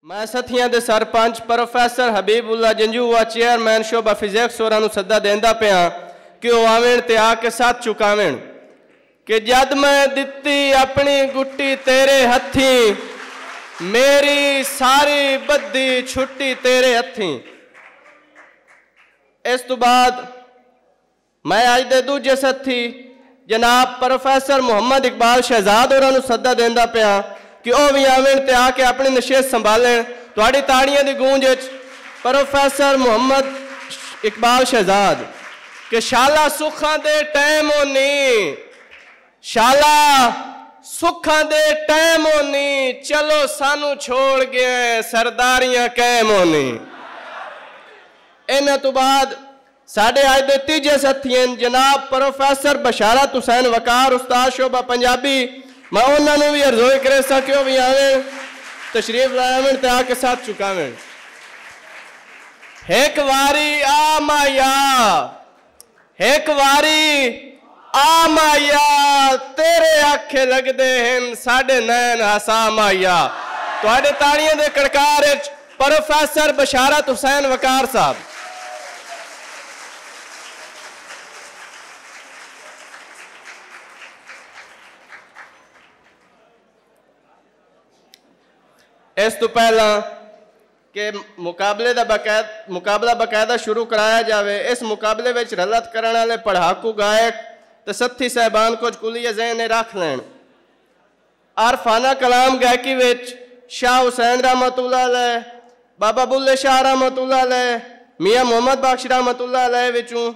मैं सथियां दे sarpanch professor Habibullah जंजूआ chairman शोभा physics होरां नूं सद्दा देंदा पिया कि वह आवेण ते आके साथ चुकावेण कि जद मैं दित्ती अपनी गुट्टी तेरे हथी मेरी सारी बद्दी छुट्टी तेरे हथी। इस तो बाद मैं अज दे दूजे साथी जनाब प्रोफैसर मुहम्मद इकबाल शहजाद होरां नूं सद्दा देंदा पिया कि वह भी आवेण ते आके अपनी नशेत संभालें। तुहाडी ताड़ियां दी गूंज विच प्रोफैसर मुहम्मद इकबाल शहजाद कि शाला सुखां दे टाइम होनी, शाला सुखां दे टाइम होनी, चलो सानू छोड़ गए सरदारियां कैम होनी। इन्हां तो बाद साढ़े अज दे तीजे साथी जनाब प्रोफैसर बशारत हुसैन वकार उस्ताद शोभा पंजाबी। मैं उन्होंने भी अर्जोई करे सको भी आवें तशरीफ लावें ते आके साथ चुकावें। एक वारी आ माया, एक वारी आ माया तेरे आखे लगदे हैं साढ़े नैन हसा माया। तुहाडे ताड़ियां दे कड़कार विच प्रोफैसर बशारत हुसैन वकार साहब। इस तो पहला कि मुकाबला बकायदा शुरू कराया जाए। इस मुकाबले में रलत करने वाले पढ़ाकू गायक तो सत्थी साहबान कुछ कुलिया जहन रख लैन। आरफाना कलाम गायकी विच शाह हुसैन रहमतुल्लाह अलैह, बाबा बुल्ले शाह रहमतुल्लाह अलैह, मियाँ मुहम्मद बख्श रहमतुल्लाह अलैह विचों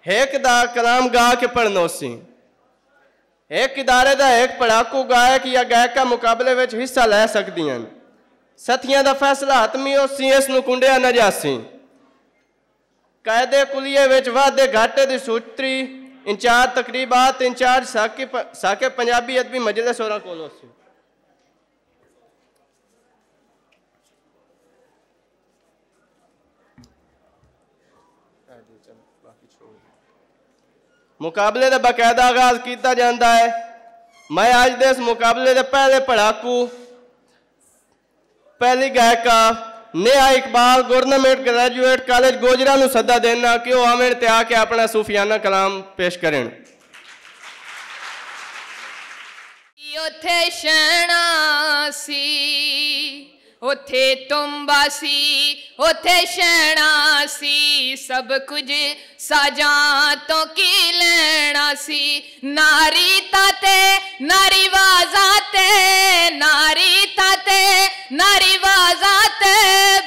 एक दा कलाम गा के पढ़नो सी। एक इदारे का एक पढ़ाकू गायक या गायका मुकाबले में हिस्सा लै सकदियां। सथियां का फैसला हतमी हो सी, इस नूं कुंडिया न जासी। कायदे कुलिये विच वाधे घाटे की सूत्री इंचार्ज तकरीबात इंचार्ज साके पंजाबी अदबी मजलिस होरां कोलों सी। मुकाबले का बाकायदा आगाज किया जाता है। मैं अज दे इस मुकाबले के पहले पढ़ाकू पहली गायिका Neha Iqbal government graduate college Gojra नूं सद्दा देना कि वह आवेण ते आके अपना सूफियाना कलाम पेश करें। उथे शैणा सी, उथे तुंबा सी, उथे शैणा सी, सब कुछ साजा तो की लेना सी। नारी ताते नारी वाजाते, नारी ताते नारी वाजाते,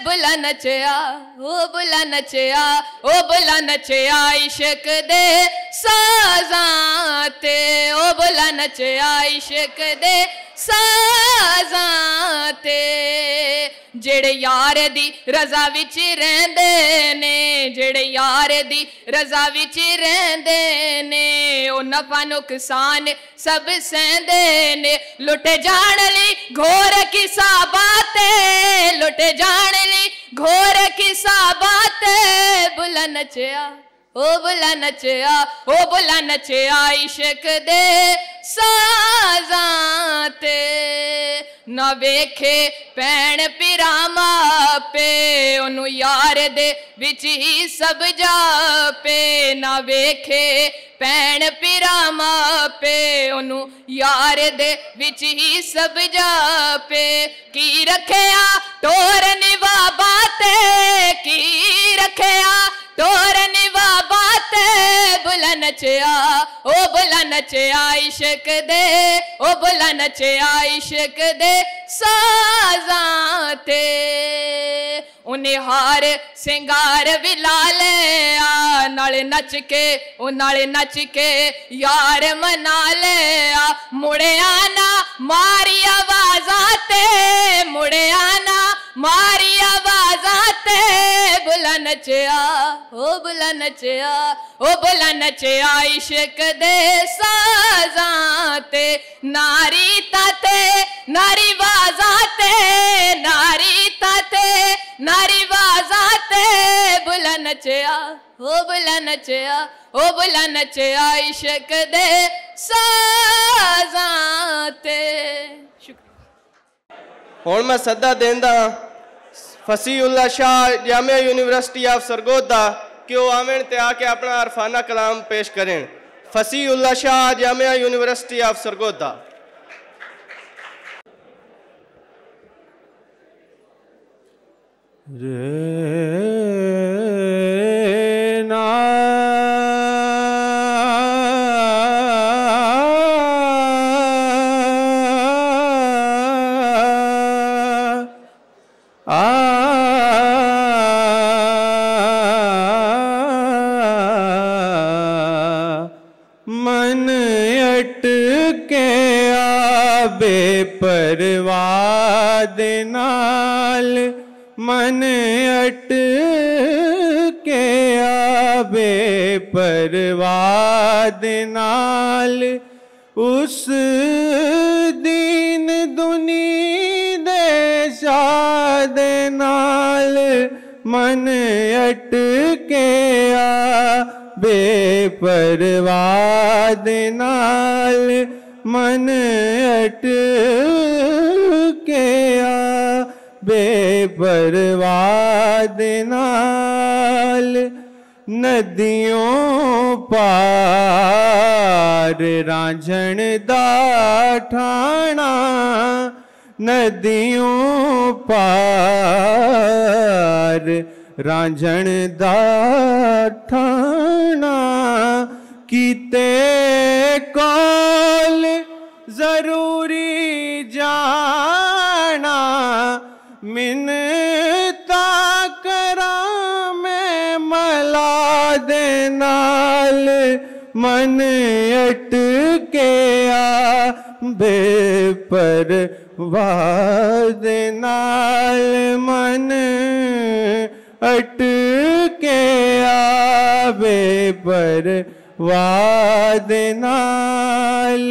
बुला नचया ओ बुला नचया ओ बुला नचया इश्क दे साजाते, ओ बुला नचया इश्क दे साजाते। जेड़े यार दी रजा विच रहंदे ने, जेड़े यार दी रजा विच रहंदे ने, ओ नफा नुकसान सब सहंदे ने। लुटे जाण लई घोर किसा बाते, लुटे जाण लई घोर किसा बाते, बुला नचया ओ बुला नचया ओ बुला नचया इश्क दे साजाते। ना वेखे भैन पिरा मापे, ओनू यार दे विच ही सब जापे। ना वेखे भैन पिरा मापे, ओनू यार दे विच ही सब जापे। की रखया टोर निवा बाते, की रखया टोर निवा बाते, बुला नचया ओ बुला नचया इश्क दे, ओ बुला नचया इश्क दे साजाते। उन्हें हार सिंगार भी ला लिया, नाले नच के ओ नाले नच के यार मना लिया। मुड़े आना मारी आवाजाते, मुड़े आना मारी आवाजाते, बुला नचया ओ बुला नचया ओ बुला नचया इश्क दे साजाते। नारी ताते नारी वाजाते, नारी ताते नारी वाजाते, बुला नचया ओ बुला नचया ओ बुला नचया इश्क दे साजाते। शुक्रिया। हुण मैं सदा देंदा फसीउल्ला शाह जामिया यूनिवर्सिटी ऑफ सरगोदा कि वो आवें ते आके अपना अरफाना कलाम पेश करें। Fasiullah Shah Jamia university of Sargodha. मन अटके बेपरवाह दे नाल, मन अटके बेपरवाह दे नाल, उस दीन दुनी दे शाह दे नाल, मन अटके बेपरवाह दे नाल, मन अटके बेपरवाह दे नाल। नदियों पार रांझण दा ठाणा, नदियों पार रांझण दा ठाणा, कीते कौल जरूरी जाना, मिन्नता करा मैं मला दे नाल, मन अटके बेपरवाह दे नाल, मन अटके बेपरवाह दे नाल।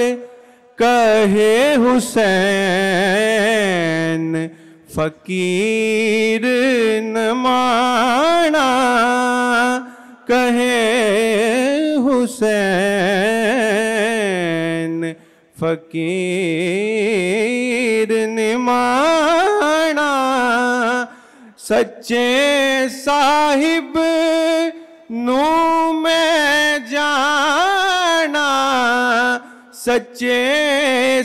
कहे हुसैन फकीर न माना, कहे हुसैन फकीर न माना, सच्चे साहिब नू मैं जाना, सच्चे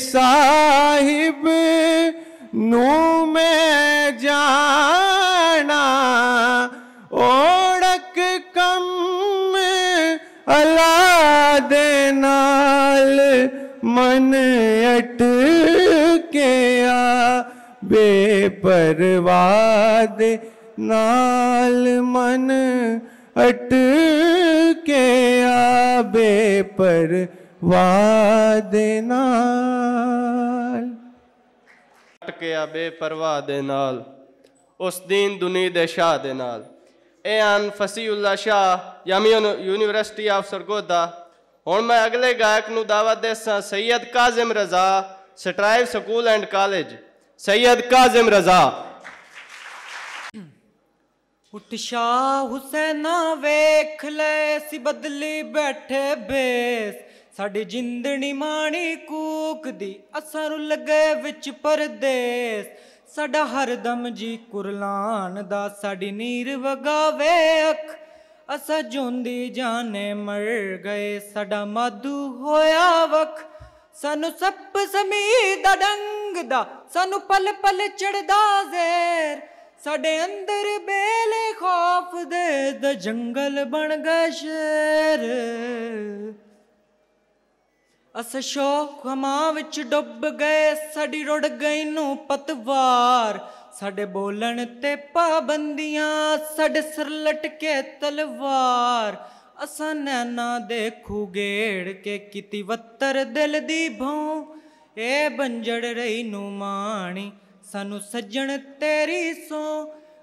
साहिब नू मैं जाना, ओढ़क कम अला दे नाल, मन अटके बेपरवाह दे नाल, मन अटके बेपरवाह दे नाल। अटके बेपरवाह दे नाल, उस दीन दुनी दे शाह दे नाल। ए आन फसीउल्ला शाह जामिया यूनिवर्सिटी ऑफ सरगोदा। हुण मैं अगले गायक नू दावत देसां Syed Kazim Raza, strive school and college. Syed Kazim Raza. उठ शाह हुसैना वेख ले सी बदली बैठे बेस, साड़ी जिंदड़ी माणी कूक दी असां रुल गए विच परदेस, साडा हरदम जी कुरलान दा साड़ी नीर वगावे अख, असा जोंदी जाने मर गए साडा माधू होया वख, सानू सप समी दा डंग दा सानू पल पल चढ़दा ज़ेर, साडे अंदर बेले खौफ दे द जंगल बन गए शेर, अस शौक हमा विच डुब गए साडी रुड़ गई नू पतवार, साडे बोलन ते पाबंदियां साडे सिर लटके तलवार, असा नैना देखू गेड़ के किती वत्तर दिल दी भौं, ए बंजड़ रही नू माणी सानू सज्जण तेरी सो,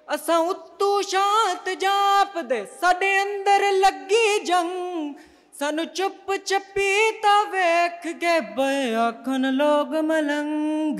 असा उत्तू शांत जाप दे साडे अंदर लगी जंग, सानू चुप चपीता वेख के बे आखन लोग मलंग।